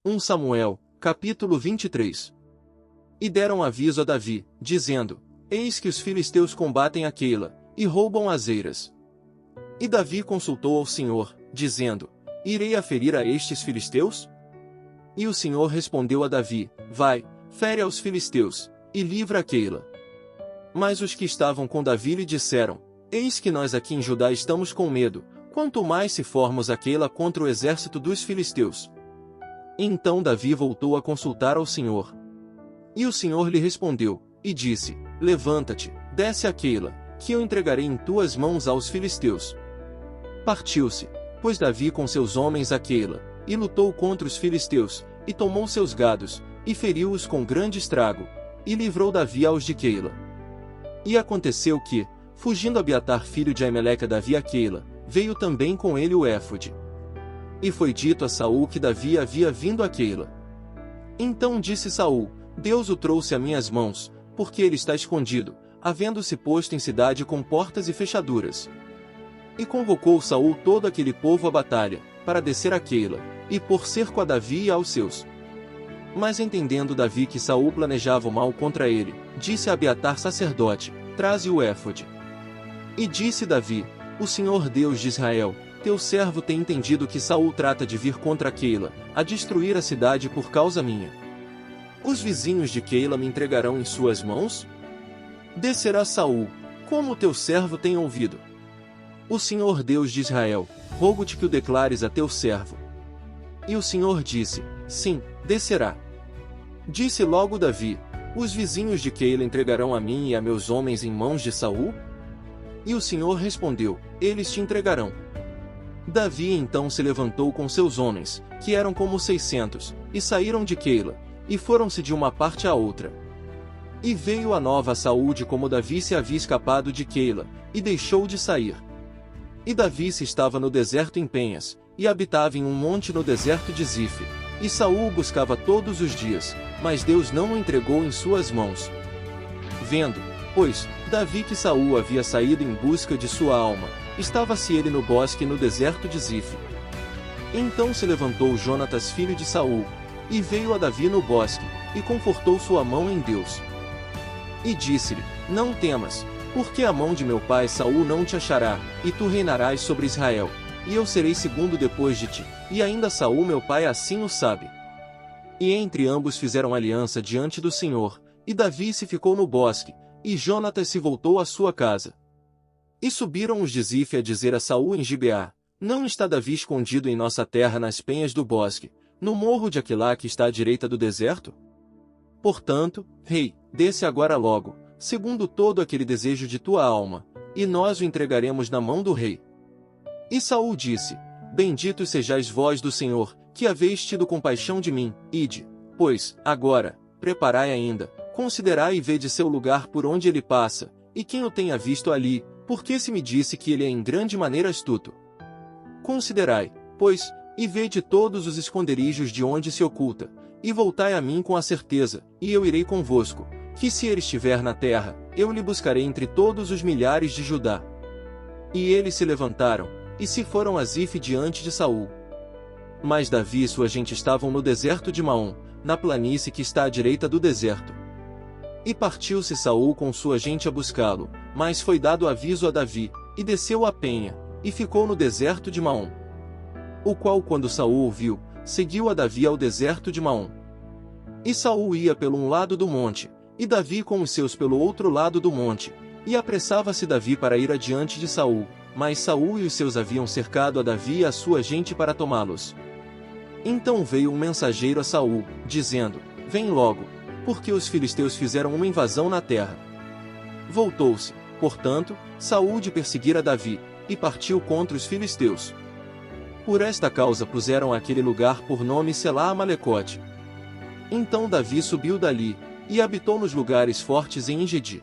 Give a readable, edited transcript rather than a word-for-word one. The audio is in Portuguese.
1 Samuel, capítulo 23. E deram aviso a Davi, dizendo: Eis que os filisteus combatem a Keila, e roubam as eiras. E Davi consultou ao Senhor, dizendo: Irei aferir a estes filisteus? E o Senhor respondeu a Davi: Vai, fere aos filisteus, e livra a Keila. Mas os que estavam com Davi lhe disseram: Eis que nós aqui em Judá estamos com medo, quanto mais se formos a Keila contra o exército dos filisteus. Então Davi voltou a consultar ao Senhor. E o Senhor lhe respondeu, e disse: Levanta-te, desce a Keila, que eu entregarei em tuas mãos aos filisteus. Partiu-se, pois Davi com seus homens a Keila, e lutou contra os filisteus, e tomou seus gados, e feriu-os com grande estrago, e livrou Davi aos de Keila. E aconteceu que, fugindo Abiatar filho de Aimeleque a Davi a Keila, veio também com ele o éfode. E foi dito a Saul que Davi havia vindo a Keila. Então disse Saul: Deus o trouxe a minhas mãos, porque ele está escondido, havendo-se posto em cidade com portas e fechaduras. E convocou Saul todo aquele povo à batalha, para descer a Keila, e pôr cerco a Davi e aos seus. Mas entendendo Davi que Saul planejava o mal contra ele, disse a Abiatar sacerdote: Traze o éfode. E disse Davi: O Senhor Deus de Israel, teu servo tem entendido que Saul trata de vir contra Keila, a destruir a cidade por causa minha. Os vizinhos de Keila me entregarão em suas mãos? Descerá Saul, como o teu servo tem ouvido. O Senhor Deus de Israel, rogo-te que o declares a teu servo. E o Senhor disse: Sim, descerá. Disse logo Davi: Os vizinhos de Keila entregarão a mim e a meus homens em mãos de Saul? E o Senhor respondeu: Eles te entregarão. Davi então se levantou com seus homens, que eram como 600, e saíram de Keila, e foram-se de uma parte à outra. E veio a nova a Saul de como Davi se havia escapado de Keila, e deixou de sair. E Davi se estava no deserto em penhas, e habitava em um monte no deserto de Zife, e Saul o buscava todos os dias, mas Deus não o entregou em suas mãos. Vendo, pois, Davi que Saul havia saído em busca de sua alma, estava-se ele no bosque no deserto de Zife. Então se levantou Jonatas filho de Saul, e veio a Davi no bosque, e confortou sua mão em Deus. E disse-lhe: Não temas, porque a mão de meu pai Saul não te achará, e tu reinarás sobre Israel, e eu serei segundo depois de ti, e ainda Saul meu pai assim o sabe. E entre ambos fizeram aliança diante do Senhor, e Davi se ficou no bosque, e Jonatas se voltou à sua casa. E subiram os de Zife a dizer a Saul em Gibeá: Não está Davi escondido em nossa terra nas penhas do bosque, no morro de Aquilá que está à direita do deserto? Portanto, rei, desce agora logo, segundo todo aquele desejo de tua alma, e nós o entregaremos na mão do rei. E Saul disse: Benditos sejais vós do Senhor, que haveis tido compaixão de mim, ide, pois, agora, preparai ainda, considerai e vede seu lugar por onde ele passa, e quem o tenha visto ali, porque se me disse que ele é em grande maneira astuto. Considerai, pois, e vede todos os esconderijos de onde se oculta, e voltai a mim com a certeza, e eu irei convosco, que se ele estiver na terra, eu lhe buscarei entre todos os milhares de Judá. E eles se levantaram, e se foram a Zife diante de Saul. Mas Davi e sua gente estavam no deserto de Maom, na planície que está à direita do deserto. E partiu-se Saul com sua gente a buscá-lo, mas foi dado aviso a Davi, e desceu a penha, e ficou no deserto de Maom. O qual quando Saul ouviu, seguiu a Davi ao deserto de Maom. E Saul ia pelo um lado do monte, e Davi com os seus pelo outro lado do monte, e apressava-se Davi para ir adiante de Saul, mas Saul e os seus haviam cercado a Davi e a sua gente para tomá-los. Então veio um mensageiro a Saul, dizendo: Vem logo, porque os filisteus fizeram uma invasão na terra. Voltou-se, portanto, Saul de perseguir a Davi, e partiu contra os filisteus. Por esta causa puseram aquele lugar por nome Selá Amalecote. Então Davi subiu dali, e habitou nos lugares fortes em Engedi.